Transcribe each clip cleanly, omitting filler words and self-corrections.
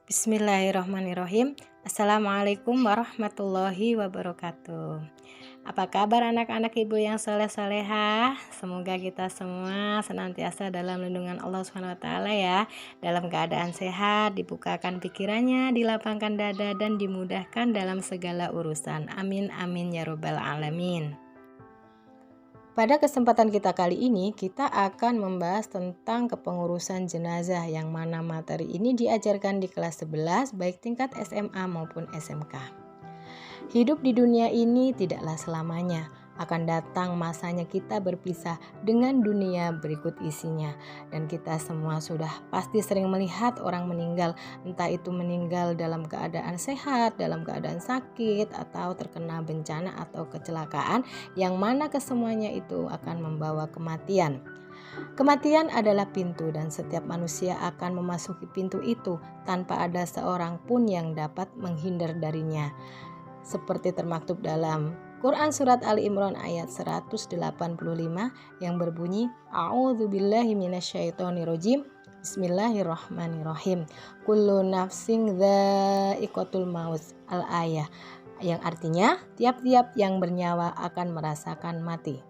Bismillahirrahmanirrahim. Assalamualaikum warahmatullahi wabarakatuh. Apa kabar anak-anak ibu yang soleh-solehah? Semoga kita semua senantiasa dalam lindungan Allah SWT ya. Dalam keadaan sehat, dibukakan pikirannya, dilapangkan dada, dan dimudahkan dalam segala urusan. Amin amin ya robbal alamin. Pada kesempatan kita kali ini, kita akan membahas tentang kepengurusan jenazah yang mana materi ini diajarkan di kelas 11 baik tingkat SMA maupun SMK. Hidup di dunia ini tidaklah selamanya. Akan datang masanya kita berpisah dengan dunia berikut isinya. Dan kita semua sudah pasti sering melihat orang meninggal, entah itu meninggal dalam keadaan sehat, dalam keadaan sakit, atau terkena bencana atau kecelakaan, yang mana kesemuanya itu akan membawa kematian. Kematian adalah pintu dan setiap manusia akan memasuki pintu itu tanpa ada seorang pun yang dapat menghindar darinya. Seperti termaktub dalam Quran Surat Ali Imran ayat 185 yang berbunyi A'udzubillahi minasyaitonirrajim Bismillahirrahmanirrahim Kullu nafsin dha'iqatul maut al-ayah, yang artinya tiap-tiap yang bernyawa akan merasakan mati.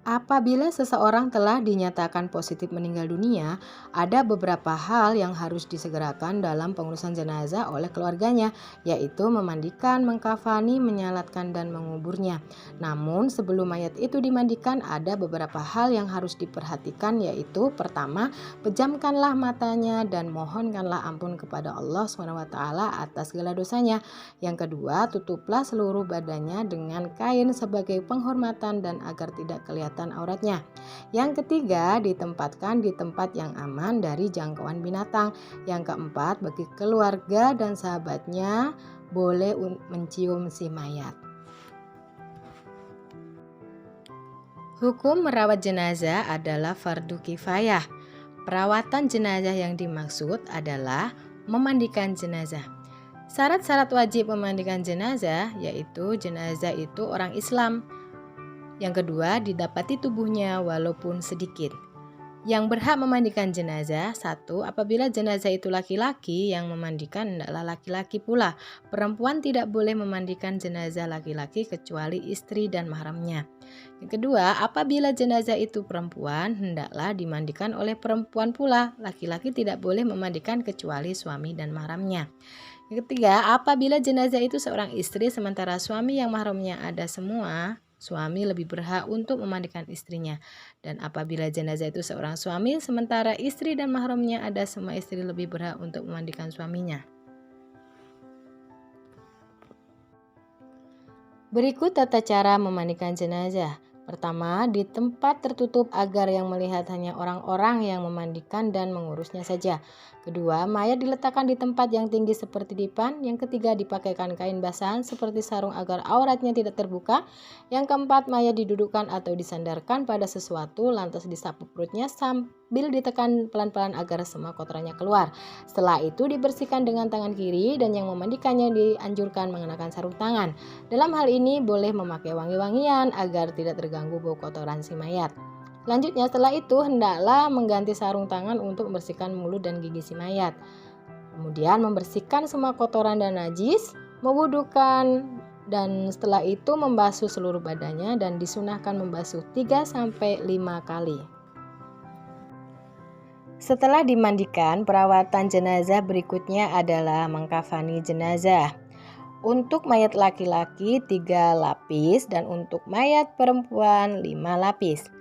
Apabila seseorang telah dinyatakan positif meninggal dunia, ada beberapa hal yang harus disegerakan dalam pengurusan jenazah oleh keluarganya, yaitu memandikan, mengkafani, menyalatkan, dan menguburnya. Namun sebelum mayat itu dimandikan, ada beberapa hal yang harus diperhatikan, yaitu pertama, pejamkanlah matanya dan mohonkanlah ampun kepada Allah SWT atas segala dosanya. Yang kedua, tutuplah seluruh badannya dengan kain sebagai penghormatan dan agar tidak kelihatan auratnya. Yang ketiga, ditempatkan di tempat yang aman dari jangkauan binatang. Yang keempat, bagi keluarga dan sahabatnya boleh mencium si mayat. Hukum merawat jenazah adalah fardu kifayah. Perawatan jenazah yang dimaksud adalah memandikan jenazah. Syarat-syarat wajib memandikan jenazah yaitu jenazah itu orang Islam. Yang kedua, didapati tubuhnya walaupun sedikit. Yang berhak memandikan jenazah, satu, apabila jenazah itu laki-laki, yang memandikan adalah laki-laki pula. Perempuan tidak boleh memandikan jenazah laki-laki kecuali istri dan mahramnya. Yang kedua, apabila jenazah itu perempuan, hendaklah dimandikan oleh perempuan pula. Laki-laki tidak boleh memandikan kecuali suami dan mahramnya. Yang ketiga, apabila jenazah itu seorang istri sementara suami yang mahramnya ada semua, suami lebih berhak untuk memandikan istrinya. Dan apabila jenazah itu seorang suami sementara istri dan mahramnya ada semua, istri lebih berhak untuk memandikan suaminya. Berikut tata cara memandikan jenazah. Pertama, di tempat tertutup agar yang melihat hanya orang-orang yang memandikan dan mengurusnya saja. Kedua, mayat diletakkan di tempat yang tinggi seperti dipan. Yang ketiga, dipakaikan kain basahan seperti sarung agar auratnya tidak terbuka. Yang keempat, mayat didudukkan atau disandarkan pada sesuatu lantas disapu perutnya sambil ditekan pelan-pelan agar semua kotorannya keluar. Setelah itu dibersihkan dengan tangan kiri dan yang memandikannya dianjurkan mengenakan sarung tangan. Dalam hal ini boleh memakai wangi-wangian agar tidak terganggu bau kotoran si mayat. Selanjutnya setelah itu hendaklah mengganti sarung tangan untuk membersihkan mulut dan gigi si mayat. Kemudian membersihkan semua kotoran dan najis, mewudukan, dan setelah itu membasuh seluruh badannya dan disunahkan membasuh 3-5 kali. Setelah dimandikan, perawatan jenazah berikutnya adalah mengkafani jenazah. Untuk mayat laki-laki 3 lapis dan untuk mayat perempuan 5 lapis.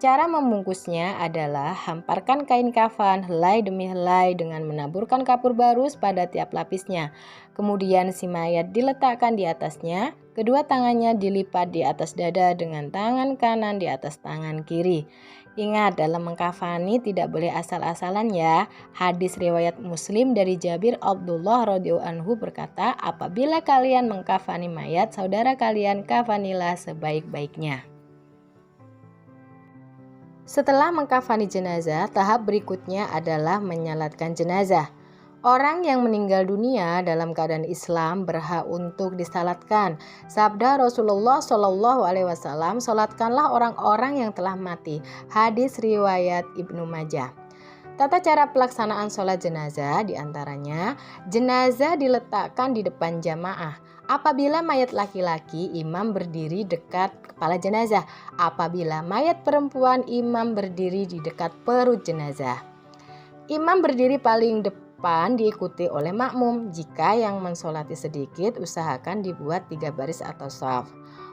Cara membungkusnya adalah hamparkan kain kafan helai demi helai dengan menaburkan kapur barus pada tiap lapisnya. Kemudian si mayat diletakkan di atasnya, kedua tangannya dilipat di atas dada dengan tangan kanan di atas tangan kiri. Ingat, dalam mengkafani tidak boleh asal-asalan ya. Hadis riwayat Muslim dari Jabir Abdullah radhiyallahu anhu berkata, apabila kalian mengkafani mayat, saudara kalian kafanilah sebaik-baiknya. Setelah mengkafani jenazah, tahap berikutnya adalah menyalatkan jenazah. Orang yang meninggal dunia dalam keadaan Islam berhak untuk disalatkan. Sabda Rasulullah SAW, salatkanlah orang-orang yang telah mati. Hadis riwayat Ibnu Majah. Tata cara pelaksanaan sholat jenazah diantaranya, jenazah diletakkan di depan jamaah. Apabila mayat laki-laki, imam berdiri dekat kepala jenazah. Apabila mayat perempuan, imam berdiri di dekat perut jenazah. Imam berdiri paling depan diikuti oleh makmum. Jika yang mensolati sedikit, usahakan dibuat 3 baris atau shaf.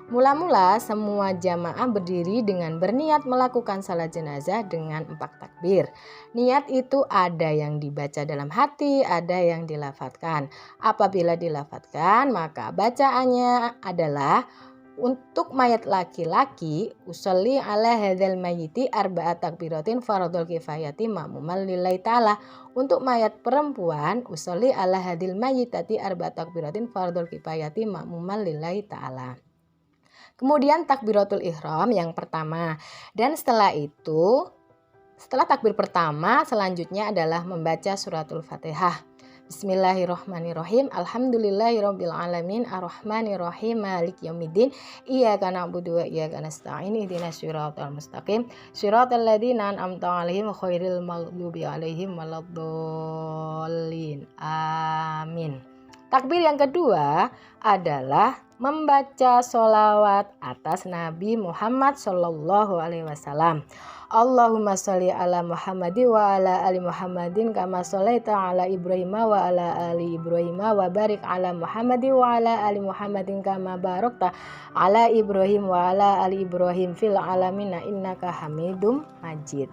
Mula-mula semua jamaah berdiri dengan berniat melakukan salat jenazah dengan 4 takbir. Niat itu ada yang dibaca dalam hati, ada yang dilafadzkan. Apabila dilafadzkan, maka bacaannya adalah untuk mayat laki-laki, usolli ala hadzal mayyiti arba'at takbiratin faradul kifayati ma'mumal lillahi ta'ala. Untuk mayat perempuan, usolli ala hadzal mayyitati arba'at takbiratin faradul kifayati ma'mumal lillahi ta'ala. Kemudian takbiratul ihram yang pertama. Dan setelah takbir pertama selanjutnya adalah membaca suratul Fatihah. Bismillahirrahmanirrahim. Alhamdulillahirabbil alamin arrahmanirrahim maliki yaumiddin. Iyyaka na'budu wa iyyaka nasta'in. Ihdinas siratal mustaqim. Siratal ladzina an'amta 'alaihim ghairil maghdubi 'alaihim waladdallin. Amin. Takbir yang kedua adalah membaca sholawat atas Nabi Muhammad Sallallahu Alaihi Wasallam. Allahumma sholli ala Muhammadin wa ala ali Muhammadin kama sholaita ala Ibrahim wa ala ali Ibrahim wa barik ala Muhammadin wa ala ali Muhammadin kama barakta ala Ibrahim wa ala ali Ibrahim fil alamin innaka Hamidum Majid.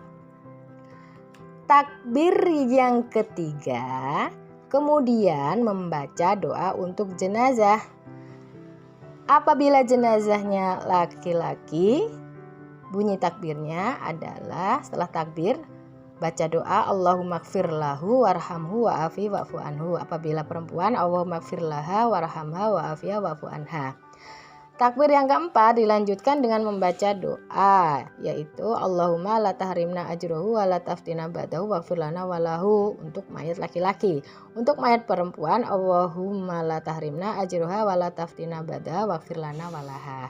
Takbir yang ketiga, kemudian membaca doa untuk jenazah. Apabila jenazahnya laki-laki, bunyi takbirnya adalah setelah takbir baca doa Allahumma gfir lahu warhamhu wa'afi wa'fu anhu. Apabila perempuan, Allahumma gfir laha warhamha wa'afiha wa'fu anha. Takbir yang keempat dilanjutkan dengan membaca doa, yaitu Allahumma la tahrimna ajrohu wa la taftina ba'dahu waghfir lana walahu untuk mayat laki-laki. Untuk mayat perempuan, Allahumma la tahrimna ajroha wa la taftina ba'dahu waghfir lana walaha.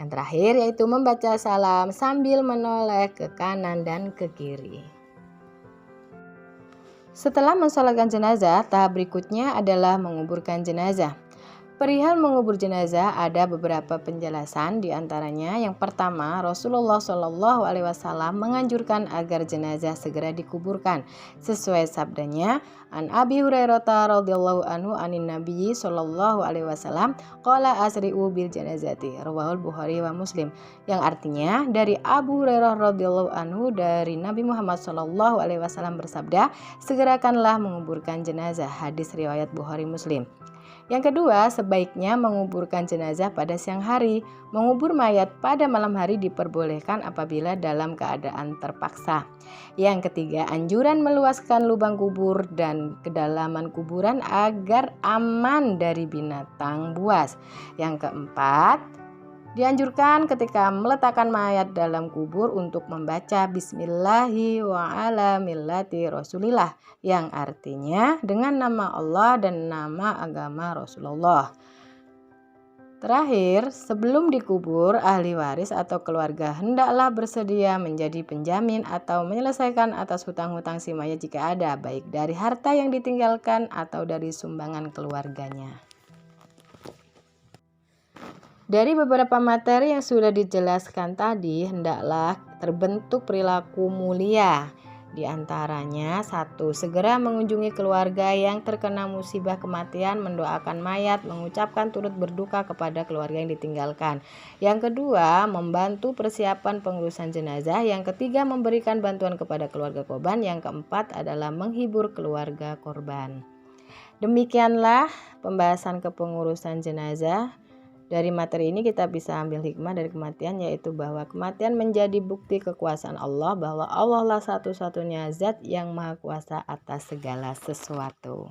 Yang terakhir yaitu membaca salam sambil menoleh ke kanan dan ke kiri. Setelah mensolatkan jenazah, tahap berikutnya adalah menguburkan jenazah. Perihal mengubur jenazah ada beberapa penjelasan, diantaranya yang pertama, Rasulullah Shallallahu Alaihi Wasallam menganjurkan agar jenazah segera dikuburkan sesuai sabdanya, an Abi Hurairah radhiyallahu anhu anin Nabi Shallallahu Alaihi Wasallam qala asri'u bil janazati rawahul Bukhari wa Muslim, yang artinya dari Abu Hurairah radhiyallahu anhu dari Nabi Muhammad Shallallahu Alaihi Wasallam bersabda, segerakanlah menguburkan jenazah, hadis riwayat Bukhari Muslim. Yang kedua, sebaiknya menguburkan jenazah pada siang hari. Mengubur mayat pada malam hari diperbolehkan apabila dalam keadaan terpaksa. Yang ketiga, anjuran meluaskan lubang kubur dan kedalaman kuburan agar aman dari binatang buas. Yang keempat, dianjurkan ketika meletakkan mayat dalam kubur untuk membaca Bismillahi wa ala millati Rasulillah, yang artinya dengan nama Allah dan nama agama Rasulullah. Terakhir, sebelum dikubur, ahli waris atau keluarga hendaklah bersedia menjadi penjamin atau menyelesaikan atas hutang-hutang si mayat jika ada, baik dari harta yang ditinggalkan atau dari sumbangan keluarganya. Dari beberapa materi yang sudah dijelaskan tadi, hendaklah terbentuk perilaku mulia. Di antaranya, 1. Segera mengunjungi keluarga yang terkena musibah kematian, mendoakan mayat, mengucapkan turut berduka kepada keluarga yang ditinggalkan. Yang kedua, membantu persiapan pengurusan jenazah. Yang ketiga, memberikan bantuan kepada keluarga korban. Yang keempat adalah menghibur keluarga korban. Demikianlah pembahasan kepengurusan jenazah. Dari materi ini kita bisa ambil hikmah dari kematian, yaitu bahwa kematian menjadi bukti kekuasaan Allah, bahwa Allah lah satu-satunya zat yang maha kuasa atas segala sesuatu.